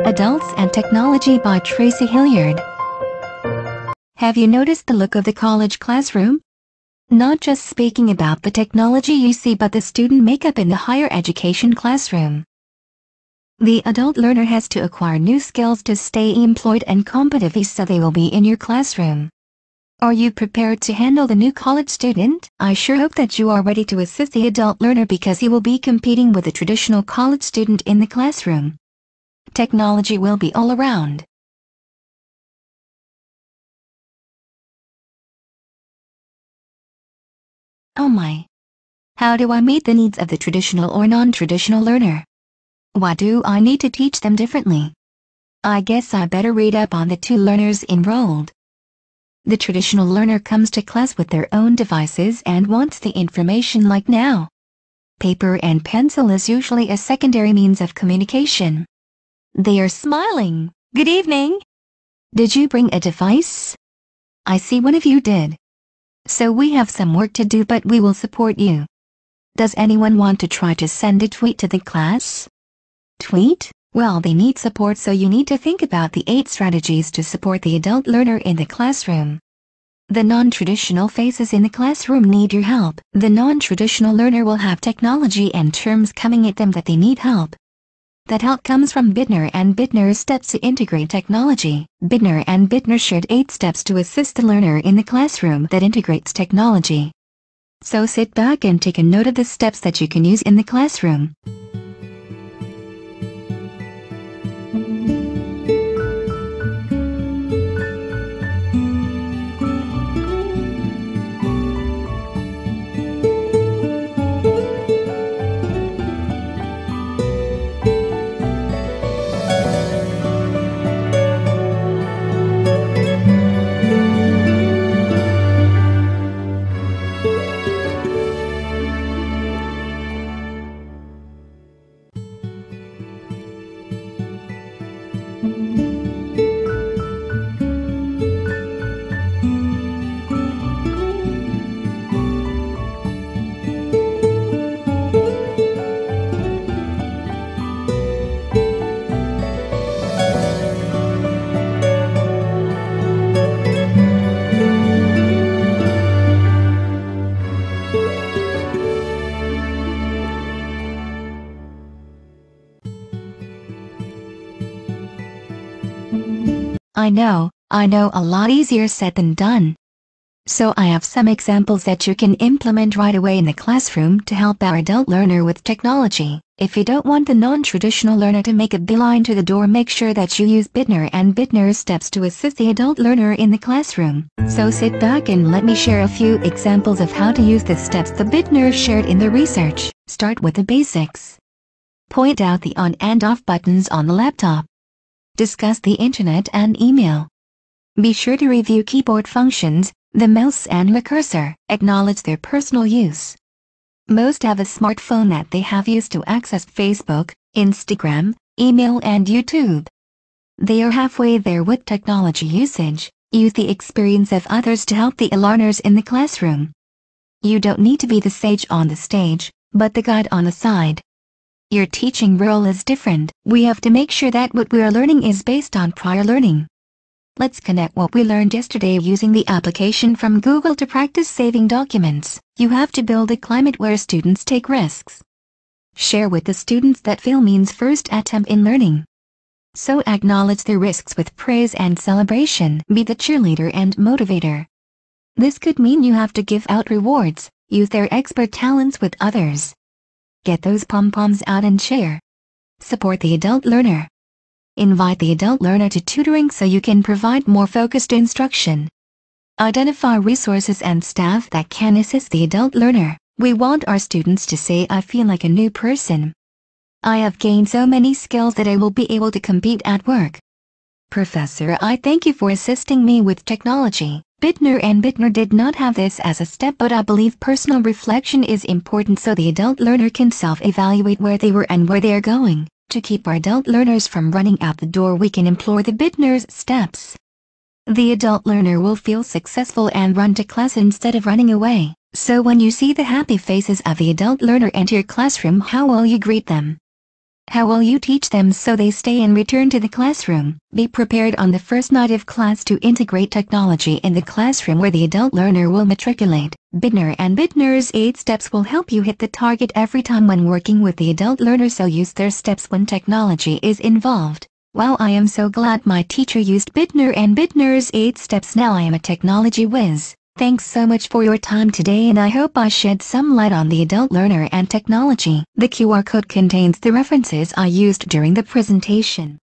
Adults and Technology by Tracy Hilliard. Have you noticed the look of the college classroom? Not just speaking about the technology you see but the student makeup in the higher education classroom. The adult learner has to acquire new skills to stay employed and competitive, so they will be in your classroom. Are you prepared to handle the new college student? I sure hope that you are ready to assist the adult learner because he will be competing with the traditional college student in the classroom. Technology will be all around. Oh my! How do I meet the needs of the traditional or non-traditional learner? Why do I need to teach them differently? I guess I better read up on the two learners enrolled. The traditional learner comes to class with their own devices and wants the information like now. Paper and pencil is usually a secondary means of communication. They are smiling. Good evening. Did you bring a device? I see one of you did. So we have some work to do, but we will support you. Does anyone want to try to send a tweet to the class? Tweet? Well, they need support, so you need to think about the 8 strategies to support the adult learner in the classroom. The non-traditional faces in the classroom need your help. The non-traditional learner will have technology and terms coming at them that they need help. That help comes from Bittner and Bittner's steps to integrate technology. Bittner and Bittner shared 8 steps to assist the learner in the classroom that integrates technology. So sit back and take a note of the steps that you can use in the classroom. I know, a lot easier said than done. So I have some examples that you can implement right away in the classroom to help our adult learner with technology. If you don't want the non-traditional learner to make a beeline to the door, make sure that you use Bittner and Bittner's steps to assist the adult learner in the classroom. So sit back and let me share a few examples of how to use the steps the Bittner shared in the research. Start with the basics. Point out the on and off buttons on the laptop. Discuss the internet and email. Be sure to review keyboard functions, the mouse and the cursor. Acknowledge their personal use. Most have a smartphone that they have used to access Facebook, Instagram, email and YouTube. They are halfway there with technology usage. Use the experience of others to help the learners in the classroom. You don't need to be the sage on the stage, but the guide on the side. Your teaching role is different. We have to make sure that what we are learning is based on prior learning. Let's connect what we learned yesterday using the application from Google to practice saving documents. You have to build a climate where students take risks. Share with the students that fail means first attempt in learning. So acknowledge their risks with praise and celebration. Be the cheerleader and motivator. This could mean you have to give out rewards, use their expert talents with others. Get those pom-poms out and share. Support the adult learner. Invite the adult learner to tutoring so you can provide more focused instruction. Identify resources and staff that can assist the adult learner. We want our students to say, "I feel like a new person. I have gained so many skills that I will be able to compete at work. Professor, I thank you for assisting me with technology." Bittner and Bittner did not have this as a step, but I believe personal reflection is important so the adult learner can self-evaluate where they were and where they are going. To keep our adult learners from running out the door, we can employ the Bittner's steps. The adult learner will feel successful and run to class instead of running away. So when you see the happy faces of the adult learner enter your classroom, how will you greet them? How will you teach them so they stay and return to the classroom? Be prepared on the first night of class to integrate technology in the classroom where the adult learner will matriculate. Bittner and Bittner's 8 steps will help you hit the target every time when working with the adult learner, so use their steps when technology is involved. Wow, I am so glad my teacher used Bittner and Bittner's 8 steps. Now I am a technology whiz. Thanks so much for your time today, and I hope I shed some light on the adult learner and technology. The QR code contains the references I used during the presentation.